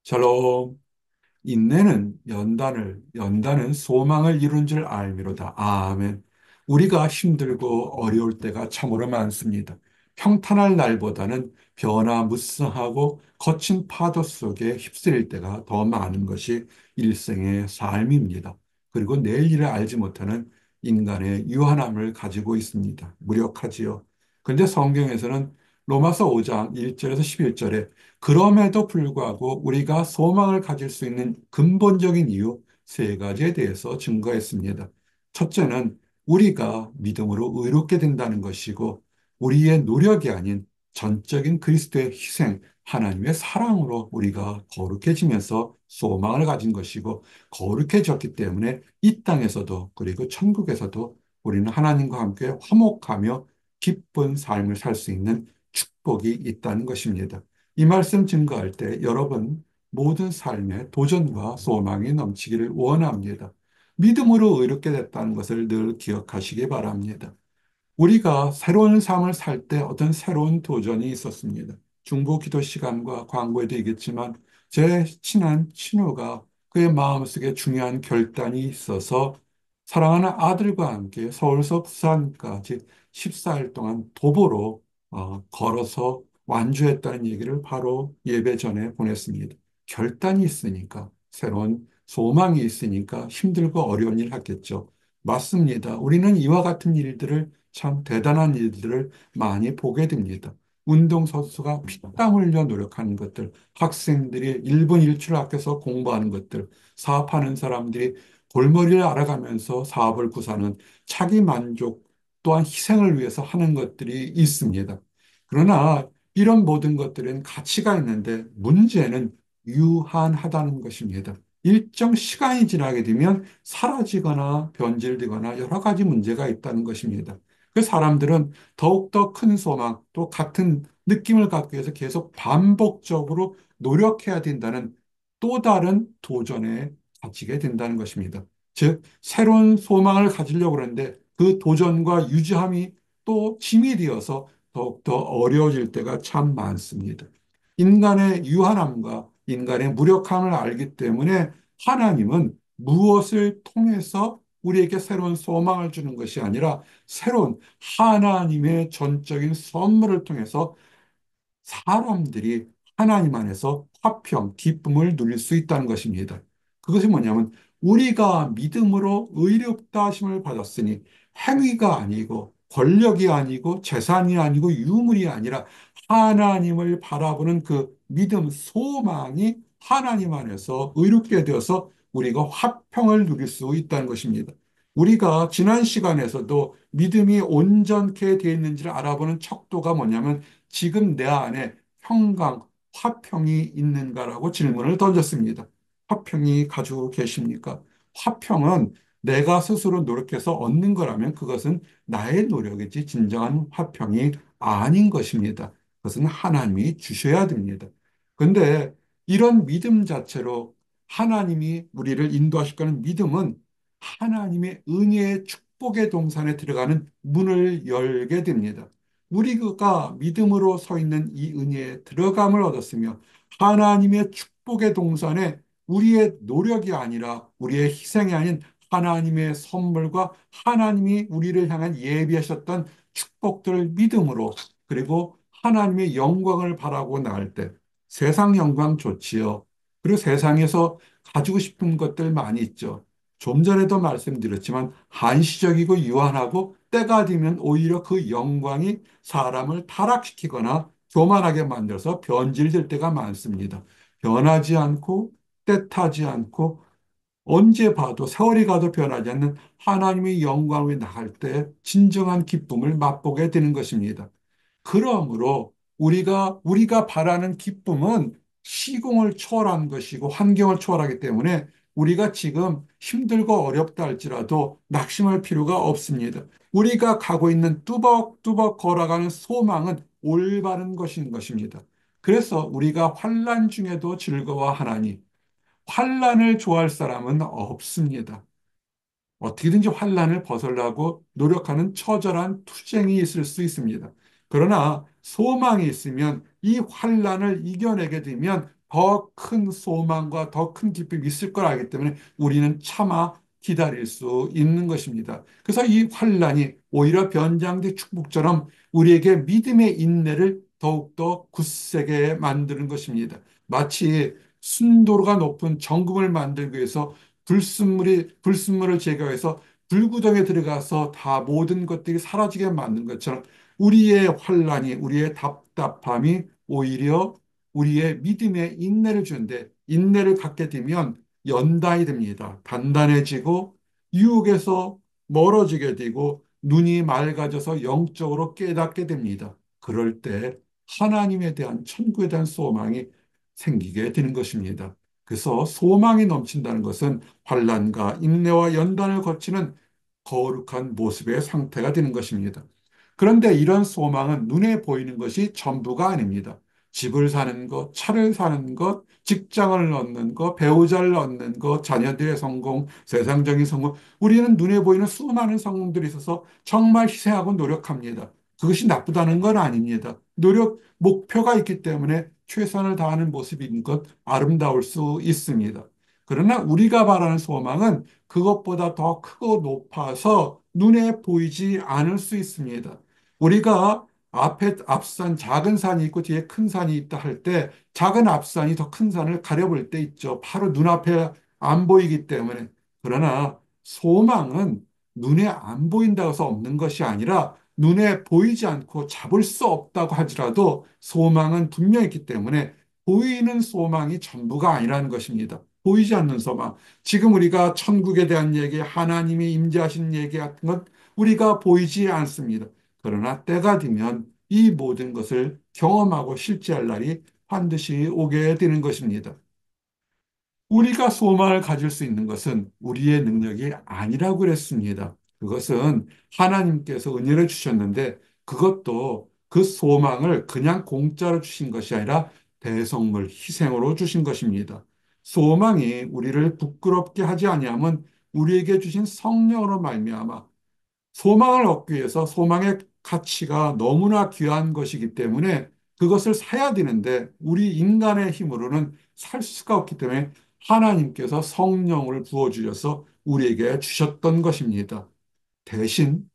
샬롬. 인내는 연단은 소망을 이룬 줄 알미로다. 아멘. 우리가 힘들고 어려울 때가 참으로 많습니다. 평탄할 날보다는 변화무쌍하고 거친 파도 속에 휩쓸릴 때가 더 많은 것이 일생의 삶입니다. 그리고 내일을 알지 못하는 인간의 유한함을 가지고 있습니다. 무력하지요. 근데 성경에서는 로마서 5장 1절에서 11절에 그럼에도 불구하고 우리가 소망을 가질 수 있는 근본적인 이유 세 가지에 대해서 증거했습니다. 첫째는 우리가 믿음으로 의롭게 된다는 것이고, 우리의 노력이 아닌 전적인 그리스도의 희생, 하나님의 사랑으로 우리가 거룩해지면서 소망을 가진 것이고, 거룩해졌기 때문에 이 땅에서도 그리고 천국에서도 우리는 하나님과 함께 화목하며 기쁜 삶을 살 수 있는 축복이 있다는 것입니다. 이 말씀 증거할 때 여러분 모든 삶에 도전과 소망이 넘치기를 원합니다. 믿음으로 의롭게 됐다는 것을 늘 기억하시기 바랍니다. 우리가 새로운 삶을 살 때 어떤 새로운 도전이 있었습니다. 중보 기도 시간과 광고에도 얘기했지만 제 친한 친구가 그의 마음속에 중요한 결단이 있어서 사랑하는 아들과 함께 서울서 부산까지 14일 동안 도보로 걸어서 완주했다는 얘기를 바로 예배 전에 보냈습니다. 결단이 있으니까 새로운 소망이 있으니까 힘들고 어려운 일 하겠죠. 맞습니다. 우리는 이와 같은 일들을 참 대단한 일들을 많이 보게 됩니다. 운동선수가 피땀 흘려 노력하는 것들, 학생들이 1분 1초를 아껴서 공부하는 것들, 사업하는 사람들이 골머리를 알아가면서 사업을 구사하는 차기 만족 또한 희생을 위해서 하는 것들이 있습니다. 그러나 이런 모든 것들은 가치가 있는데 문제는 유한하다는 것입니다. 일정 시간이 지나게 되면 사라지거나 변질되거나 여러 가지 문제가 있다는 것입니다. 그 사람들은 더욱더 큰 소망, 또 같은 느낌을 갖기 위해서 계속 반복적으로 노력해야 된다는 또 다른 도전에 갇히게 된다는 것입니다. 즉, 새로운 소망을 가지려고 하는데 그 도전과 유지함이 또 짐이 되어서 더욱더 어려워질 때가 참 많습니다. 인간의 유한함과 인간의 무력함을 알기 때문에 하나님은 무엇을 통해서 우리에게 새로운 소망을 주는 것이 아니라 새로운 하나님의 전적인 선물을 통해서 사람들이 하나님 안에서 화평, 기쁨을 누릴 수 있다는 것입니다. 그것이 뭐냐면 우리가 믿음으로 의롭다 하심을 받았으니 행위가 아니고 권력이 아니고 재산이 아니고 유물이 아니라 하나님을 바라보는 그 믿음, 소망이 하나님 안에서 의롭게 되어서 우리가 화평을 누릴 수 있다는 것입니다. 우리가 지난 시간에서도 믿음이 온전케 되어 있는지를 알아보는 척도가 뭐냐면 지금 내 안에 평강, 화평이 있는가라고 질문을 던졌습니다. 화평이 가지고 계십니까? 화평은 내가 스스로 노력해서 얻는 거라면 그것은 나의 노력이지 진정한 화평이 아닌 것입니다. 그것은 하나님이 주셔야 됩니다. 그런데 이런 믿음 자체로 하나님이 우리를 인도하실 거는 믿음은 하나님의 은혜의 축복의 동산에 들어가는 문을 열게 됩니다. 우리가 믿음으로 서 있는 이 은혜에 들어감을 얻었으며 하나님의 축복의 동산에 우리의 노력이 아니라 우리의 희생이 아닌 하나님의 선물과 하나님이 우리를 향한 예비하셨던 축복들을 믿음으로 그리고 하나님의 영광을 바라고 나갈 때 세상 영광 좋지요. 그리고 세상에서 가지고 싶은 것들 많이 있죠. 좀 전에도 말씀드렸지만 한시적이고 유한하고 때가 되면 오히려 그 영광이 사람을 타락시키거나 교만하게 만들어서 변질될 때가 많습니다. 변하지 않고 때타지 않고 언제 봐도 세월이 가도 변하지 않는 하나님의 영광을 나갈 때 진정한 기쁨을 맛보게 되는 것입니다. 그러므로 우리가 바라는 기쁨은 시공을 초월한 것이고 환경을 초월하기 때문에 우리가 지금 힘들고 어렵다 할지라도 낙심할 필요가 없습니다. 우리가 가고 있는 뚜벅뚜벅 걸어가는 소망은 올바른 것인 것입니다. 그래서 우리가 환난 중에도 즐거워하나니 환난을 좋아할 사람은 없습니다. 어떻게든지 환난을 벗으려고 노력하는 처절한 투쟁이 있을 수 있습니다. 그러나 소망이 있으면 이 환난을 이겨내게 되면 더 큰 소망과 더 큰 기쁨이 있을 걸 알기 때문에 우리는 차마 기다릴 수 있는 것입니다. 그래서 이 환란이 오히려 변장된 축복처럼 우리에게 믿음의 인내를 더욱더 굳세게 만드는 것입니다. 마치 순도가 높은 정금을 만들기 위해서 불순물을 제거해서 불구덩이에 들어가서 다 모든 것들이 사라지게 만든 것처럼 우리의 환란이, 우리의 답답함이 오히려 우리의 믿음의 인내를 주는데, 인내를 갖게 되면 연단이 됩니다. 단단해지고 유혹에서 멀어지게 되고 눈이 맑아져서 영적으로 깨닫게 됩니다. 그럴 때 하나님에 대한, 천국에 대한 소망이 생기게 되는 것입니다. 그래서 소망이 넘친다는 것은 환난과 인내와 연단을 거치는 거룩한 모습의 상태가 되는 것입니다. 그런데 이런 소망은 눈에 보이는 것이 전부가 아닙니다. 집을 사는 것, 차를 사는 것, 직장을 얻는 것, 배우자를 얻는 것, 자녀들의 성공, 세상적인 성공, 우리는 눈에 보이는 수많은 성공들이 있어서 정말 희생하고 노력합니다. 그것이 나쁘다는 건 아닙니다. 목표가 있기 때문에 최선을 다하는 모습인 것 아름다울 수 있습니다. 그러나 우리가 바라는 소망은 그것보다 더 크고 높아서 눈에 보이지 않을 수 있습니다. 우리가 앞산 작은 산이 있고 뒤에 큰 산이 있다 할 때 작은 앞산이 더 큰 산을 가려볼 때 있죠. 바로 눈앞에 안 보이기 때문에. 그러나 소망은 눈에 안 보인다고 해서 없는 것이 아니라 눈에 보이지 않고 잡을 수 없다고 하더라도 소망은 분명히 있기 때문에 보이는 소망이 전부가 아니라는 것입니다. 보이지 않는 소망. 지금 우리가 천국에 대한 얘기, 하나님이 임재하신 얘기 같은 건 우리가 보이지 않습니다. 그러나 때가 되면 이 모든 것을 경험하고 실제할 날이 반드시 오게 되는 것입니다. 우리가 소망을 가질 수 있는 것은 우리의 능력이 아니라고 그랬습니다. 그것은 하나님께서 은혜를 주셨는데 그것도 그 소망을 그냥 공짜로 주신 것이 아니라 대성물, 희생으로 주신 것입니다. 소망이 우리를 부끄럽게 하지 아니하면 우리에게 주신 성령으로 말미암아 소망을 얻기 위해서 소망의 가치가 너무나 귀한 것이기 때문에 그것을 사야 되는데 우리 인간의 힘으로는 살 수가 없기 때문에 하나님께서 성령을 부어주셔서 우리에게 주셨던 것입니다. 대신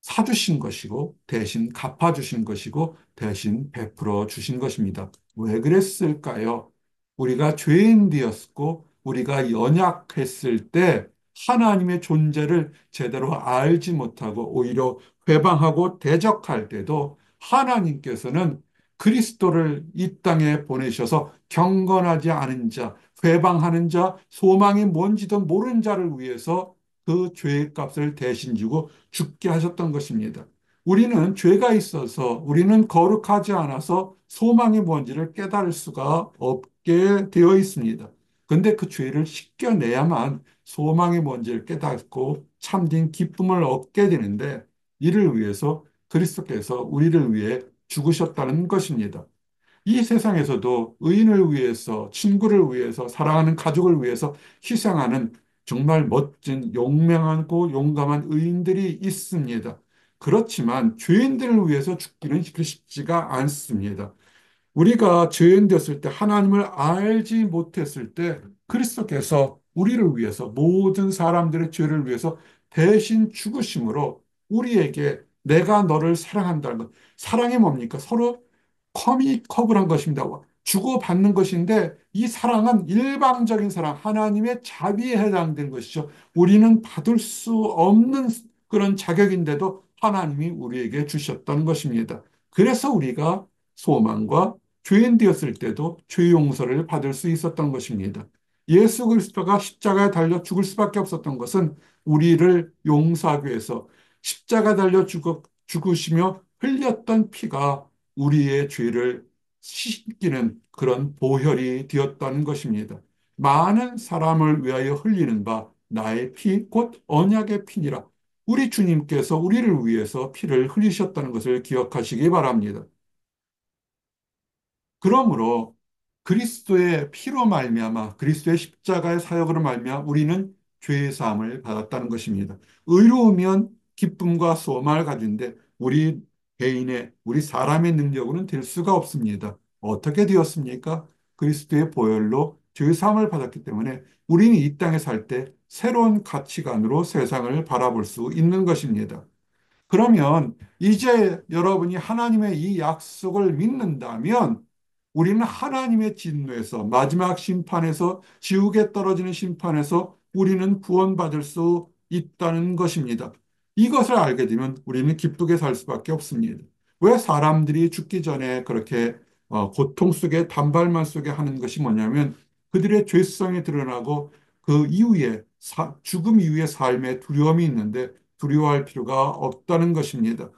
사주신 것이고 대신 갚아주신 것이고 대신 베풀어 주신 것입니다. 왜 그랬을까요? 우리가 죄인 되었고 우리가 연약했을 때 하나님의 존재를 제대로 알지 못하고 오히려 회방하고 대적할 때도 하나님께서는 그리스도를 이 땅에 보내셔서 경건하지 않은 자, 회방하는 자, 소망이 뭔지도 모르는 자를 위해서 그 죄의 값을 대신 주고 죽게 하셨던 것입니다. 우리는 죄가 있어서 우리는 거룩하지 않아서 소망이 뭔지를 깨달을 수가 없게 되어 있습니다. 그런데 그 죄를 씻겨내야만 소망이 뭔지를 깨닫고 참된 기쁨을 얻게 되는데 이를 위해서 그리스도께서 우리를 위해 죽으셨다는 것입니다. 이 세상에서도 의인을 위해서, 친구를 위해서, 사랑하는 가족을 위해서 희생하는 정말 멋진 용맹하고 용감한 의인들이 있습니다. 그렇지만 죄인들을 위해서 죽기는 쉽지가 않습니다. 우리가 죄인 됐을 때 하나님을 알지 못했을 때 그리스도께서 우리를 위해서 모든 사람들의 죄를 위해서 대신 죽으심으로 우리에게 내가 너를 사랑한다는 것. 사랑이 뭡니까? 서로 커미컵을 한 것입니다. 주고받는 것인데 이 사랑은 일방적인 사랑, 하나님의 자비에 해당되는 것이죠. 우리는 받을 수 없는 그런 자격인데도 하나님이 우리에게 주셨던 것입니다. 그래서 우리가 소망과 죄인 되었을 때도 죄 용서를 받을 수 있었던 것입니다. 예수 그리스도가 십자가에 달려 죽을 수밖에 없었던 것은 우리를 용서하기 위해서 십자가 달려 죽으시며 흘렸던 피가 우리의 죄를 씻기는 그런 보혈이 되었다는 것입니다. 많은 사람을 위하여 흘리는 바 나의 피, 곧 언약의 피니라. 우리 주님께서 우리를 위해서 피를 흘리셨다는 것을 기억하시기 바랍니다. 그러므로 그리스도의 피로 말미암아 그리스도의 십자가의 사역으로 말미암아 우리는 죄의 사함을 받았다는 것입니다. 의로우면 기쁨과 소망을 가진데 우리 사람의 능력으로는 될 수가 없습니다. 어떻게 되었습니까? 그리스도의 보혈로 죄 사함을 받았기 때문에 우리는 이 땅에 살 때 새로운 가치관으로 세상을 바라볼 수 있는 것입니다. 그러면 이제 여러분이 하나님의 이 약속을 믿는다면 우리는 하나님의 진노에서 마지막 심판에서 지옥에 떨어지는 심판에서 우리는 구원받을 수 있다는 것입니다. 이것을 알게 되면 우리는 기쁘게 살 수밖에 없습니다. 왜 사람들이 죽기 전에 그렇게 고통 속에 단발만 속에 하는 것이 뭐냐면 그들의 죄성이 드러나고 그 이후에 죽음 이후의 삶에 두려움이 있는데 두려워할 필요가 없다는 것입니다.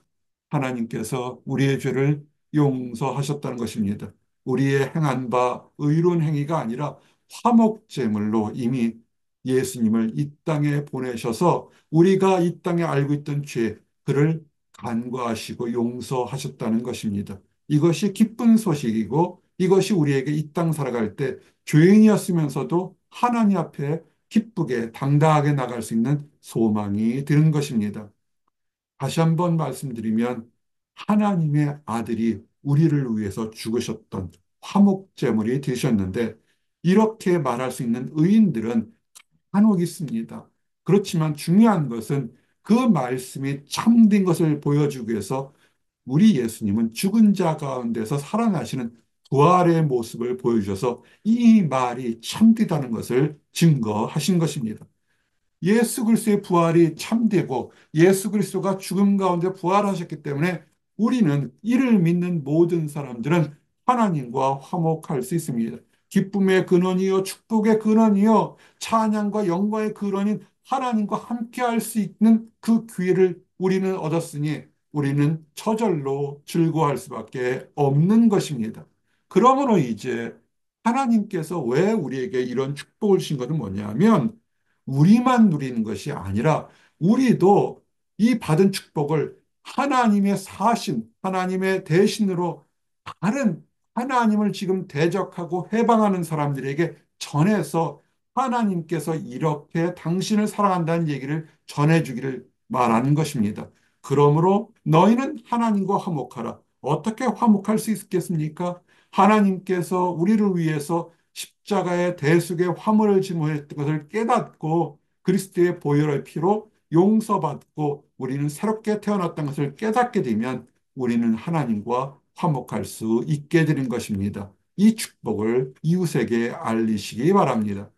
하나님께서 우리의 죄를 용서하셨다는 것입니다. 우리의 행한 바 의로운 행위가 아니라 화목제물로 이미 예수님을 이 땅에 보내셔서 우리가 이 땅에 알고 있던 죄, 그를 간과하시고 용서하셨다는 것입니다. 이것이 기쁜 소식이고 이것이 우리에게 이 땅 살아갈 때 죄인이었으면서도 하나님 앞에 기쁘게 당당하게 나갈 수 있는 소망이 되는 것입니다. 다시 한번 말씀드리면 하나님의 아들이 우리를 위해서 죽으셨던 화목제물이 되셨는데 이렇게 말할 수 있는 의인들은 간혹 있습니다. 그렇지만 중요한 것은 그 말씀이 참된 것을 보여주기 위해서 우리 예수님은 죽은 자 가운데서 살아나시는 부활의 모습을 보여주셔서 이 말이 참되다는 것을 증거하신 것입니다. 예수 그리스도의 부활이 참되고 예수 그리스도가 죽음 가운데 부활하셨기 때문에 우리는 이를 믿는 모든 사람들은 하나님과 화목할 수 있습니다. 기쁨의 근원이요 축복의 근원이요 찬양과 영광의 근원인 하나님과 함께할 수 있는 그 기회를 우리는 얻었으니 우리는 저절로 즐거워할 수밖에 없는 것입니다. 그러므로 이제 하나님께서 왜 우리에게 이런 축복을 주신 것은 뭐냐면 우리만 누리는 것이 아니라 우리도 이 받은 축복을 하나님의 사신, 하나님의 대신으로 다른 하나님을 지금 대적하고 해방하는 사람들에게 전해서 하나님께서 이렇게 당신을 사랑한다는 얘기를 전해주기를 말하는 것입니다. 그러므로 너희는 하나님과 화목하라. 어떻게 화목할 수 있겠습니까? 하나님께서 우리를 위해서 십자가의 대속의 화물을 짊어졌던 것을 깨닫고 그리스도의 보혈의 피로 용서받고 우리는 새롭게 태어났다는 것을 깨닫게 되면 우리는 하나님과 화목할 수 있게 되는 것입니다. 이 축복을 이웃에게 알리시기 바랍니다.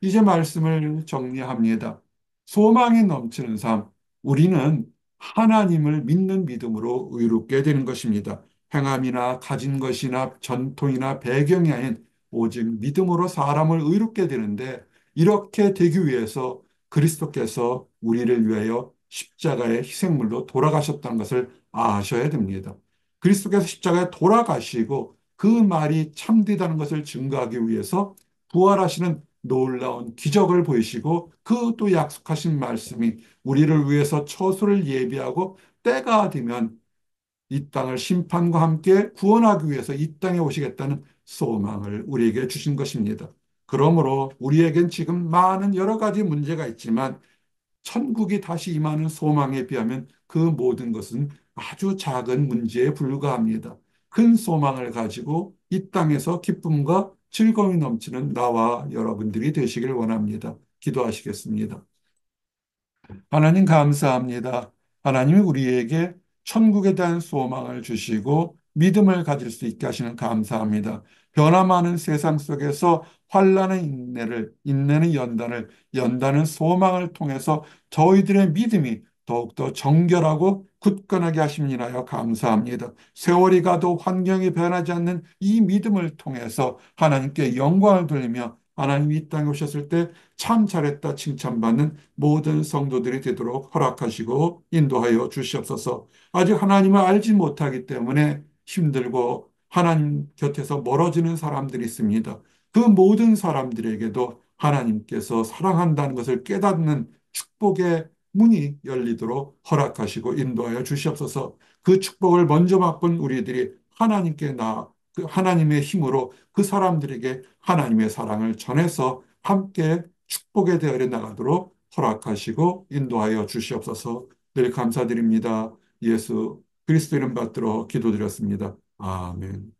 이제 말씀을 정리합니다. 소망이 넘치는 삶, 우리는 하나님을 믿는 믿음으로 의롭게 되는 것입니다. 행함이나 가진 것이나 전통이나 배경이 아닌 오직 믿음으로 사람을 의롭게 되는데 이렇게 되기 위해서 그리스도께서 우리를 위하여 십자가의 희생물로 돌아가셨다는 것을 아셔야 됩니다. 그리스도께서 십자가에 돌아가시고 그 말이 참되다는 것을 증거하기 위해서 부활하시는 놀라운 기적을 보이시고 그 또 약속하신 말씀이 우리를 위해서 처소를 예비하고 때가 되면 이 땅을 심판과 함께 구원하기 위해서 이 땅에 오시겠다는 소망을 우리에게 주신 것입니다. 그러므로 우리에겐 지금 많은 여러 가지 문제가 있지만 천국이 다시 임하는 소망에 비하면 그 모든 것은 아주 작은 문제에 불과합니다. 큰 소망을 가지고 이 땅에서 기쁨과 즐거움이 넘치는 나와 여러분들이 되시길 원합니다. 기도하시겠습니다. 하나님 감사합니다. 하나님이 우리에게 천국에 대한 소망을 주시고 믿음을 가질 수 있게 하시는 감사합니다. 변화 많은 세상 속에서 환난의 인내는 연단을, 연단은 소망을 통해서 저희들의 믿음이 더욱더 정결하고 굳건하게 하심을 인하여 감사합니다. 세월이 가도 환경이 변하지 않는 이 믿음을 통해서 하나님께 영광을 돌리며 하나님이 이 땅에 오셨을 때 참 잘했다 칭찬받는 모든 성도들이 되도록 허락하시고 인도하여 주시옵소서. 아직 하나님을 알지 못하기 때문에 힘들고 하나님 곁에서 멀어지는 사람들이 있습니다. 그 모든 사람들에게도 하나님께서 사랑한다는 것을 깨닫는 축복의 문이 열리도록 허락하시고 인도하여 주시옵소서. 그 축복을 먼저 맛본 우리들이 하나님께 그 하나님의 힘으로 그 사람들에게 하나님의 사랑을 전해서 함께 축복의 대열에 나가도록 허락하시고 인도하여 주시옵소서. 늘 감사드립니다. 예수 그리스도 이름 받들어 기도드렸습니다. 아멘.